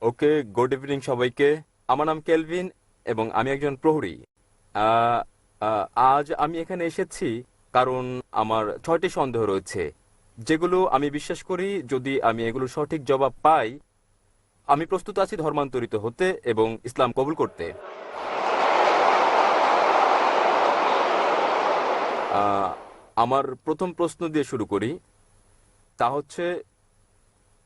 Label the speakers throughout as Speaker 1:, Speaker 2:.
Speaker 1: ওকে, good evening সবাইকে। আমার নাম কেলভিন এবং আমি একজন প্রহরী। আহ, আজ আমি এখানে এসেছি কারণ আমার 6টি সন্দেহ রয়েছে, যেগুলো আমি বিশ্বাস করি যদি আমি এগুলোর সঠিক জবাব পাই, আমি প্রস্তুত আছি ধর্মান্তরিত হতে এবং ইসলাম কবুল করতে। আহ, আমার প্রথম প্রশ্ন দিয়ে শুরু করি। তা হচ্ছে,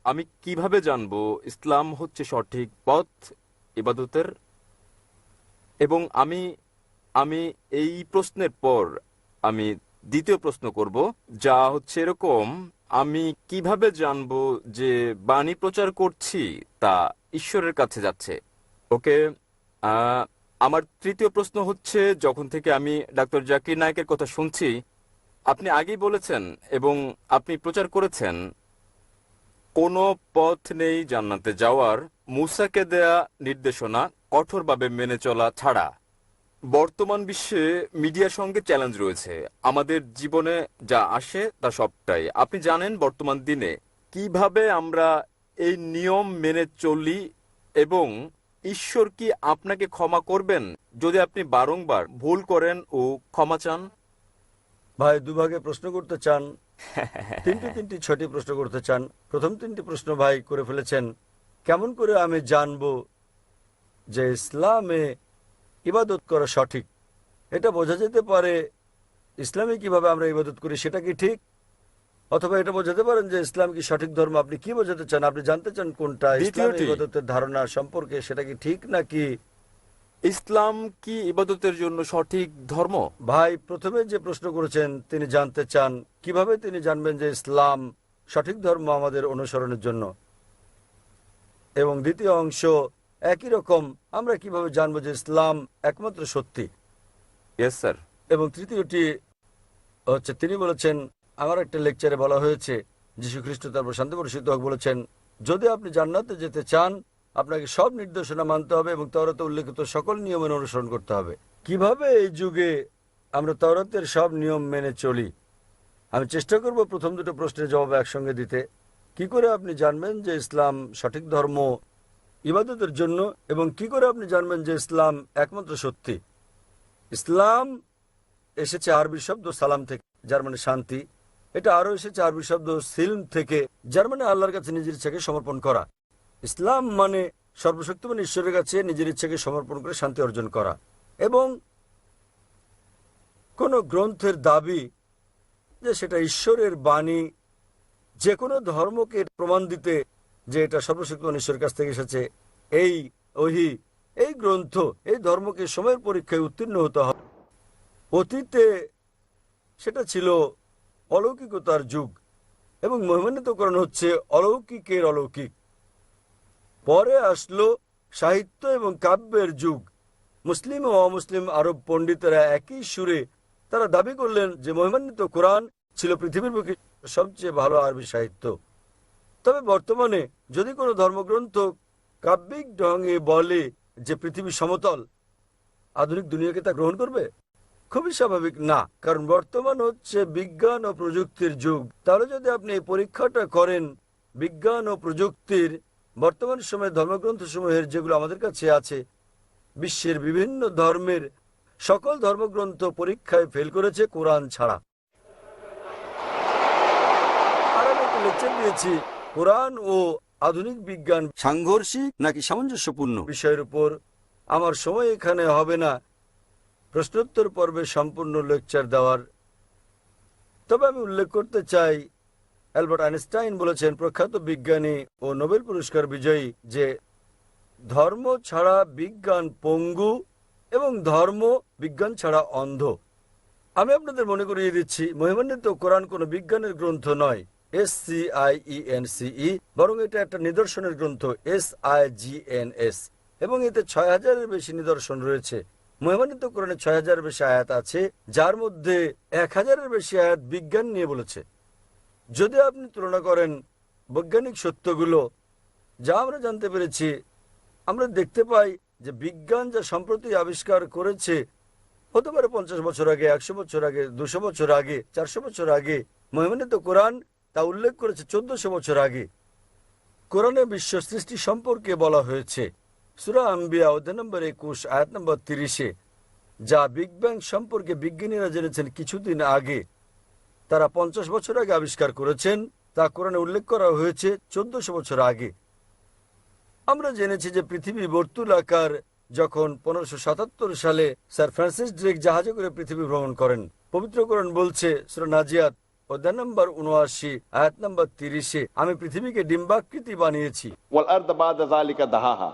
Speaker 1: আমি কিভাবে জানবো ইসলাম হচ্ছে সঠিক পথ ইবাদতের? এবং আমি আমি এই প্রশ্নের পর আমি দ্বিতীয় প্রশ্ন করব, যা হচ্ছে এরকম: আমি কিভাবে জানবো যে বাণী প্রচার করছি তা ঈশ্বরের কাছে যাচ্ছে? ওকে। আহ, আমার তৃতীয় প্রশ্ন হচ্ছে, যখন থেকে আমি ডাক্তার জাকির নায়েকের কথা শুনছি, আপনি আগেই বলেছেন এবং আপনি প্রচার করেছেন কোনো পথ নেই জান্নাতে যাওয়ার মুসাকে দেয়া নির্দেশনা কঠোরভাবে মেনে চলা ছাড়া। বর্তমান বিশ্বে মিডিয়ার সঙ্গে চ্যালেঞ্জ রয়েছে। আমাদের জীবনে যা আসে তা সবটাই আপনি জানেন। বর্তমান দিনে কিভাবে আমরা এই নিয়ম মেনে চলি এবং ঈশ্বর কি আপনাকে ক্ষমা করবেন যদি আপনি বারংবার ভুল করেন ও ক্ষমা চান?
Speaker 2: ভাই দুভাগে প্রশ্ন করতে চান? তিনটি তিনটি ছয়টি প্রশ্ন করতে চান? প্রথম তিনটি প্রশ্ন ভাই করে ফেলেছেন। কেমন করে আমি জানবো যে ইসলামে ইবাদত করা সঠিক? এটা বোঝা যেতে পারে ইসলামে কিভাবে আমরা ইবাদত করি সেটা কি ঠিক, অথবা এটা বোঝাতে পারেন যে ইসলাম কি সঠিক ধর্ম। আপনি কি বোঝাতে চান? আপনি জানতে চান কোনটা ইসলামে
Speaker 1: দ্বিতীয়টি,
Speaker 2: ইবাদতের ধারণা সম্পর্কে, সেটা কি ঠিক নাকি?
Speaker 1: ইসলাম কি ইবাদতের জন্য সঠিক ধর্ম?
Speaker 2: ভাই প্রথমে যে প্রশ্ন করেছেন তিনি জানতে চান কিভাবে তিনি জানবেন যে ইসলাম সঠিক ধর্ম আমাদের অনুসরণের জন্য, এবং দ্বিতীয় অংশ একই রকম, আমরা কিভাবে জানবো যে ইসলাম একমাত্র সত্যি।
Speaker 1: Yes sir.
Speaker 2: এবং তৃতীয়টি হচ্ছে তিনি বলেছেন, আমার একটা লেকচারে বলা হয়েছে, যীশু খ্রিস্ট তারপর শান্তি বর্ষিত হোক বলেছেন, যদি আপনি জান্নাতে যেতে চান আপনাকে সব নির্দেশনা মানতে হবে এবং তাওরাতে উল্লেখিত সকল নিয়মের অনুসরণ করতে হবে। কিভাবে এই যুগে আমরা তাওরাতের সব নিয়ম মেনে চলি? আমি চেষ্টা করব প্রথম দুটো প্রশ্নের জবাব একসঙ্গে দিতে। কি করে আপনি জানবেন যে ইসলাম সঠিক ধর্ম ইবাদতের জন্য, এবং কি করে আপনি জানবেন যে ইসলাম একমাত্র সত্যি? ইসলাম এসেছে আরবি শব্দ সালাম থেকে, যার মানে শান্তি। এটা আরও এসেছে আরবি শব্দ সিলম থেকে, যার মানে আল্লাহর কাছে নিজের ইচ্ছাকে সমর্পণ করা। ইসলাম মানে সর্বশক্তিমান ঈশ্বরের কাছে নিজের ইচ্ছাকে সমর্পণ করে শান্তি অর্জন করা। এবং কোন গ্রন্থের দাবি যে সেটা ঈশ্বরের বাণী, যে কোনো ধর্মকে প্রমাণ দিতে যে এটা সর্বশক্তিমান ঈশ্বরের কাছ থেকে এসেছে, এই ওহী, এই গ্রন্থ, এই ধর্মকে সময়ের পরীক্ষায় উত্তীর্ণ হতে হবে। অতীতে সেটা ছিল অলৌকিকতার যুগ এবং মহিমান্বিতকরণ হচ্ছে অলৌকিকের অলৌকিক। পরে আসলো সাহিত্য এবং কাব্যের যুগ। মুসলিম ও অমুসলিম আরব পণ্ডিতেরা একই সুরে তারা দাবি করলেন যে মহিমান্বিত কোরআন ছিল পৃথিবীর বুকে সবচেয়ে ভালো আরবি সাহিত্য। তবে বর্তমানে যদি কোনো ধর্মগ্রন্থ কাব্যিক ঢঙে বলে যে পৃথিবী সমতল, আধুনিক দুনিয়াকে তা গ্রহণ করবে? খুবই স্বাভাবিক না, কারণ বর্তমান হচ্ছে বিজ্ঞান ও প্রযুক্তির যুগ। তাহলে যদি আপনি এই পরীক্ষাটা করেন বিজ্ঞান ও প্রযুক্তির, বর্তমান সময়ে ধর্মগ্রন্থসমূহের যেগুলো আমাদের কাছে আছে, বিশ্বের বিভিন্ন ধর্মের সকল ধর্মগ্রন্থ পরীক্ষায় ফেল করেছে কোরআন ছাড়া। আর আমি একটা লেকচার দিয়েছি কোরআন ও আধুনিক বিজ্ঞান সাংঘর্ষিক নাকি সামঞ্জস্যপূর্ণ বিষয়ের উপর। আমার সময় এখানে হবে না প্রশ্নোত্তর পর্বে সম্পূর্ণ লেকচার দেওয়ার। তবে আমি উল্লেখ করতে চাই, অ্যালবার্ট আইনস্টাইন বলেছেন, প্রখ্যাত বিজ্ঞানী ও নোবেল পুরস্কার বিজয়ী, যে ধর্ম ছাড়া বিজ্ঞান পঙ্গু এবং ধর্ম বিজ্ঞান ছাড়া অন্ধ। আমি আপনাদের মনে করিয়ে দিচ্ছি, মহিমান্বিত কোরআন কোনো বিজ্ঞানের গ্রন্থ নয়, SCIENCE, বরং এটা একটা নিদর্শনের গ্রন্থ, SIGNS, এবং এতে ৬,০০০-এর বেশি নিদর্শন রয়েছে। মহিমান্বিত কোরআনে ৬,০০০-এর বেশি আয়াত আছে, যার মধ্যে ১,০০০-এর বেশি আয়াত বিজ্ঞান নিয়ে বলেছে। যদি আপনি তুলনা করেন বৈজ্ঞানিক সত্যগুলো যা আমরা জানতে পেরেছি, আমরা দেখতে পাই যে বিজ্ঞান যা সম্প্রতি আবিষ্কার করেছে, হতে পারে ৫০ বছর আগে, ১০০ বছর আগে, ২০০ বছর আগে, ৪০০ বছর আগে, মহিমান্বিত কোরআন তা উল্লেখ করেছে ১৪০০ বছর আগে। কোরআনে বিশ্ব সৃষ্টি সম্পর্কে বলা হয়েছে সূরা আম্বিয়া অধ্যায় নম্বর 21 আয়াত নম্বর 30-এ, যা বিগ ব্যাং সম্পর্কে বিজ্ঞানীরা জেনেছেন কিছুদিন আগে, তারা 50 বছর আগে আবিষ্কার করেছেন, তা কোরআনে উল্লেখ করা হয়েছে 1400 বছর আগে। আমরা জেনেছি যে পৃথিবী বর্তুলাকার, যখন 1577 সালে স্যার ফ্রান্সিস ড্রেক জাহাজে করে পৃথিবী ভ্রমণ করেন। পবিত্র কোরআন বলছে সূরা নাজিয়াত অধ্যায় নম্বর 79 আয়াত নম্বর 30-এ, আমি পৃথিবীকে ডিম্বাকৃতি বানিয়েছি।
Speaker 3: والأرض بعد ذلك دهاها।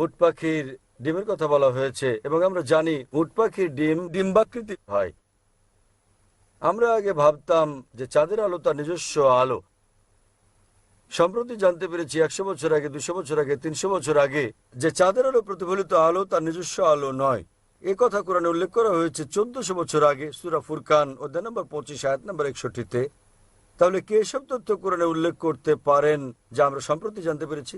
Speaker 2: উট পাখির ডিমের কথা বলা হয়েছে এবং আমরা জানি উট পাখির ডিম ডিম্বাকৃতি হয়। আমরা আগে ভাবতাম যে চাঁদের আলো তার নিজস্ব আলো। সম্প্রতি জানতে পেরেছি 100 বছর আগে, 200 বছর আগে, 300 বছর আগে, যে চাঁদের আলো প্রতিফলিত আলো তার নিজস্ব আলো নয়। এ কথা কোরআনে উল্লেখ করা হয়েছে 1400 বছর আগে সূরা ফুরকান অধ্যায় নম্বর 25 আয়াত নম্বর 61-তে। তাহলে কে এসব তথ্য কোরআনে উল্লেখ করতে পারেন যা আমরা সম্প্রতি জানতে পেরেছি?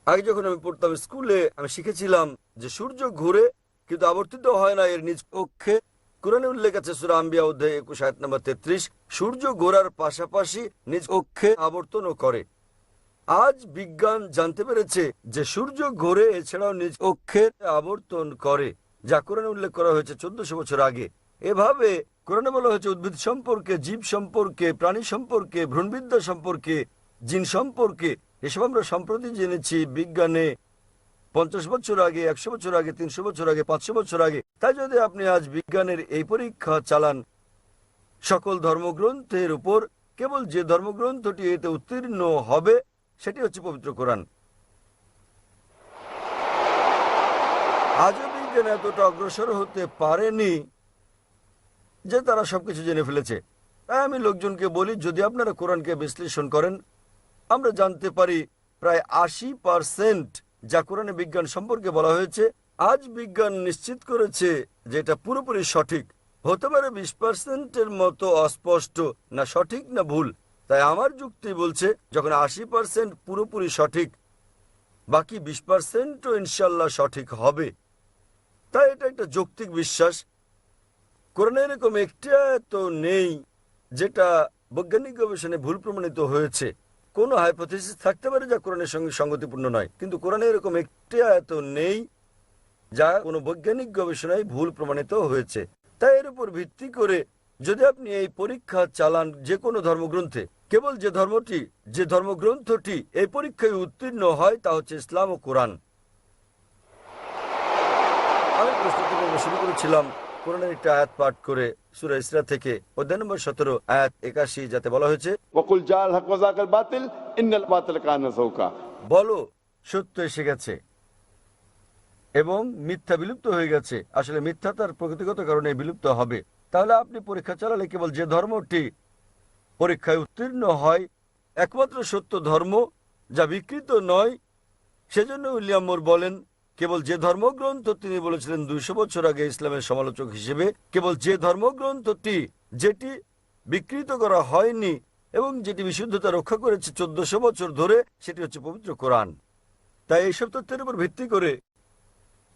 Speaker 2: আগে যখন আমি পড়তাম স্কুলে, আমি শিখেছিলাম যে সূর্য ঘুরে কিন্তু আবর্তিত হয় না এর নিজ অক্ষে। কোরআনে উল্লেখ আছে সূরা আম্বিয়া অধ্যায় 21 আয়াত নম্বর 33, সূর্য ঘোরার পাশাপাশি নিজ অক্ষে আবর্তনও করে। আজ বিজ্ঞান জানতে পেরেছে যে সূর্য ঘোরে, এছাড়াও নিজ অক্ষে আবর্তন করে, যা কোরআনে উল্লেখ করা হয়েছে 1400 বছর আগে। এভাবে কোরআনে বলা হয়েছে উদ্ভিদ সম্পর্কে, জীব সম্পর্কে, প্রাণী সম্পর্কে, ভ্রূণবিদ্যা সম্পর্কে, জিন সম্পর্কে। এসব আমরা সম্প্রতি জেনেছি বিজ্ঞানে 50 বছর আগে, 100 বছর আগে, 300 বছর আগে, 500 বছর আগে। তাই যদি আপনি আজ বিজ্ঞানের এই পরীক্ষা চালান সকল ধর্মগ্রন্থের উপর, কেবল যে ধর্মগ্রন্থটি এতে উত্তীর্ণ হবে সেটি হচ্ছে পবিত্র কোরআন। আজও বিজ্ঞান এতটা অগ্রসর হতে পারেনি যে তারা সবকিছু জেনে ফেলেছে। তাই আমি লোকজনকে বলি, যদি আপনারা কোরআনকে বিশ্লেষণ করেন, আমরা জানতে পারি প্রায় 80% যা কোরআনে বিজ্ঞান সম্পর্কে বলা হয়েছে, আজ বিজ্ঞান নিশ্চিত করেছে যে এটা পুরোপুরি সঠিক। হতে পারে 20%-এর মতো অস্পষ্ট, না সঠিক না ভুল। তাই আমার যুক্তি বলছে যখন 80% পুরোপুরি সঠিক, বাকি 20%ও ইনশাল্লাহ সঠিক হবে। তাই এটা একটা যৌক্তিক বিশ্বাস। কোরআনে এরকম একটি আয়াত নেই যেটা বৈজ্ঞানিক গবেষণায় ভুল প্রমাণিত হয়েছে। কোনো হাইপোথিসিস থাকতে পারে যা কোরআনের সঙ্গে সঙ্গতিপূর্ণ নয়, কিন্তু কোরআনে এরকম একটি আয়াত নেই যা কোনো বৈজ্ঞানিক গবেষণায় ভুল প্রমাণিত হয়েছে। তাই এর উপর ভিত্তি করে যদি আপনি এই পরীক্ষা চালান যে কোনো ধর্মগ্রন্থে, কেবল যে ধর্মগ্রন্থটি এই পরীক্ষায় উত্তীর্ণ হয় তা হচ্ছে ইসলাম ও কোরআন। আমি প্রস্তুতি পর্ব শুরু করেছিলাম কোরআনের একটা আয়াত পাঠ করে সূরা ইসরা থেকে অধ্যায় নম্বর 17 আয়াত 81, যাতে বলা হয়েছে,
Speaker 3: وقل جاء الحق وزهق الباطل إن الباطل كان زهوقا।
Speaker 2: বলো সত্য এসে গেছে এবং মিথ্যা বিলুপ্ত হয়ে গেছে। আসলে মিথ্যা তার প্রকৃতিগত কারণে বিলুপ্ত হবে। তাহলে আপনি পরীক্ষা চালালে কেবল যে ধর্মটি পরীক্ষায় উত্তীর্ণ হয়, একমাত্র সত্য ধর্ম যা বিকৃত নয়। সেজন্য উইলিয়াম মোর বলেন, কেবল যে ধর্মগ্রন্থ, তিনি বলেছিলেন 200 বছর আগে ইসলামের সমালোচক হিসেবে, কেবল যে ধর্মগ্রন্থটি যেটি বিকৃত করা হয়নি এবং যেটি বিশুদ্ধতা রক্ষা করেছে 1400 বছর ধরে, সেটি হচ্ছে পবিত্র কোরআন। তাই এইসব তথ্যের উপর ভিত্তি করে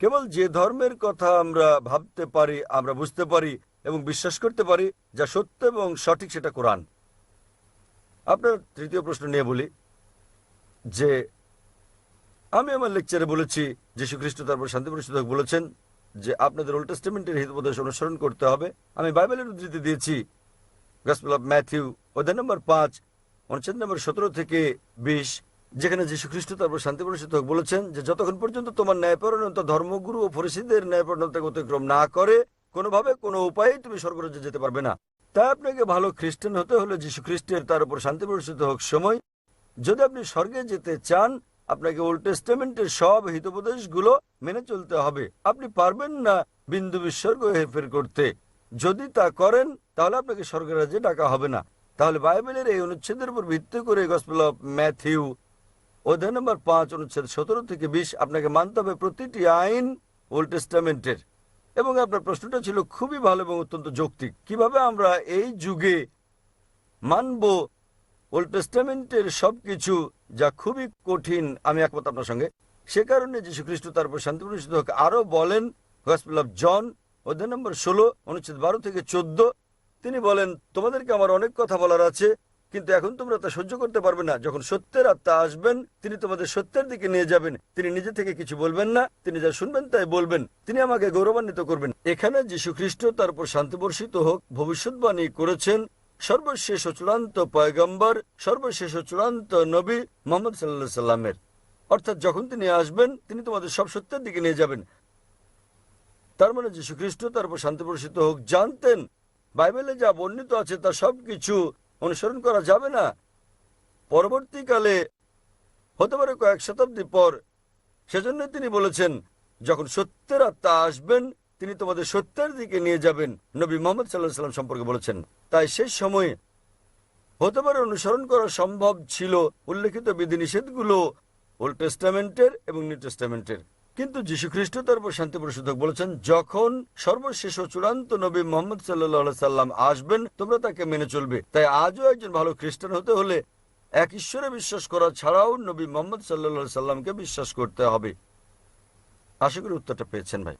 Speaker 2: কেবল যে ধর্মের কথা আমরা ভাবতে পারি, আমরা বুঝতে পারি এবং বিশ্বাস করতে পারি যা সত্য এবং সঠিক, সেটা কোরআন। আপনার তৃতীয় প্রশ্ন নিয়ে বলি যে আমি আমার লেকচারে বলেছি যীশু খ্রিস্ট তারপর শান্তি প্রতিষ্ঠিত হোক বলেছেন যে আপনাদের ওল্ড টেস্টামেন্টের হিতোপদেশ অনুসরণ করতে হবে। আমি বাইবেলের উদ্ধৃতি দিয়েছি গসপেল অফ ম্যাথিউ অধ্যায় নম্বর 5 অনুচ্ছেদ নম্বর 17 থেকে 20, যেখানে যীশু খ্রিস্ট তারপর শান্তি প্রতিষ্ঠিত হোক বলেছেন যে যতক্ষণ পর্যন্ত তোমার ন্যায়পরায়ণতা ধর্মগুরু ও ফরিসীদের ন্যায়পরায়ণতাকে অতিক্রম না করে, কোনোভাবে কোনো উপায়েই তুমি স্বর্গরাজ্যে যেতে পারবে না। তাই আপনাকে ভালো খ্রিস্টান হতে হলে যীশু খ্রিস্টের তার উপর শান্তি প্রতিষ্ঠিত হোক সময়, যদি আপনি স্বর্গে যেতে চান, আপনাকে ওল্ড টেস্টামেন্টের সব হিতোপদেশগুলো মেনে চলতে হবে। আপনি পারবেন না বিন্দু বিসর্গ হেরফের করতে। যদি তা করেন তাহলে আপনাকে স্বর্গের রাজ্যে ডাকা হবে না। তাহলে বাইবেলের এই অনুচ্ছেদের উপর ভিত্তি করে গসপেল অফ ম্যাথিউ অধ্যায় নম্বর 5 অনুচ্ছেদ 17 থেকে 20 আপনাকে মানতে হবে প্রতিটি আইন ওল্ড টেস্টামেন্টের। এবং আপনার প্রশ্নটা ছিল খুবই ভালো এবং অত্যন্ত যৌক্তিক। কিভাবে আমরা এই যুগে মানব ওল্ড টেস্টামেন্টের সবকিছু, যা খুবই কঠিন। আমি একমত আপনার সঙ্গে। সে কারণে যীশু খ্রিস্ট তারপর শান্তি প্রতিষ্ঠিত হোক আরো বলেন গসপেল অফ জন অধ্যায় নম্বর 16 অনুচ্ছেদ 12 থেকে 14, তিনি বলেন, তোমাদেরকে আমার অনেক কথা বলার আছে, কিন্তু এখন তোমরা তা সহ্য করতে পারবে না। যখন সত্যের আত্মা আসবেন, তিনি তোমাদের সত্যের দিকে নিয়ে যাবেন। তিনি নিজে থেকে কিছু বলবেন না, তিনি যা শুনবেন তাই বলবেন। তিনি আমাকে গৌরবান্বিত করবেন। এখানে যীশু খ্রিস্ট, তার উপর শান্তি বর্ষিত হোক, ভবিষ্যৎবাণী করেছেন সর্বশেষ ও চূড়ান্ত পয়গম্বর, সর্বশেষ ও চূড়ান্ত নবী মুহাম্মদ সাল্লাল্লাহু আলাইহি সাল্লামের। অর্থাৎ যখন তিনি আসবেন, তিনি তোমাদের সব সত্যের দিকে নিয়ে যাবেন। তার মানে যীশু খ্রিস্ট, তার উপর শান্তি বর্ষিত হোক, জানতেন বাইবেলে যা বর্ণিত আছে তা সবকিছু অনুসরণ করা যাবে না। পরবর্তীকালে হতে পারে কয়েক শতাব্দী পর, সেজন্য তিনি বলেছেন যখন সত্যের আত্মা আসবেন, তিনি তোমাদের সত্যের দিকে নিয়ে যাবেন। নবী মুহাম্মদ সাল্লাল্লাহু আলাইহি সাল্লাম সম্পর্কে বলেছেন। তাই সেই সময়ে হতে পারে অনুসরণ করা সম্ভব ছিল উল্লেখিত বিধিনিষেধগুলো ওল্ড টেস্টামেন্টের এবং নিউ টেস্টামেন্টের। কিন্তু যীশু খ্রিস্ট, তার উপর শান্তি বর্ষিত হোক, বলেছেন যখন সর্বশেষ ও চূড়ান্ত নবী মুহাম্মদ সাল্লাল্লাহু আলাইহি সাল্লাম আসবেন, তোমরা তাকে মেনে চলবে। তাই আজও একজন ভালো খ্রিস্টান হতে হলে এক ঈশ্বরে বিশ্বাস করা ছাড়াও নবী মুহাম্মদ সাল্লাল্লাহু আলাইহি সাল্লামকে বিশ্বাস করতে হবে। আশা করি উত্তরটা পেয়েছেন ভাই।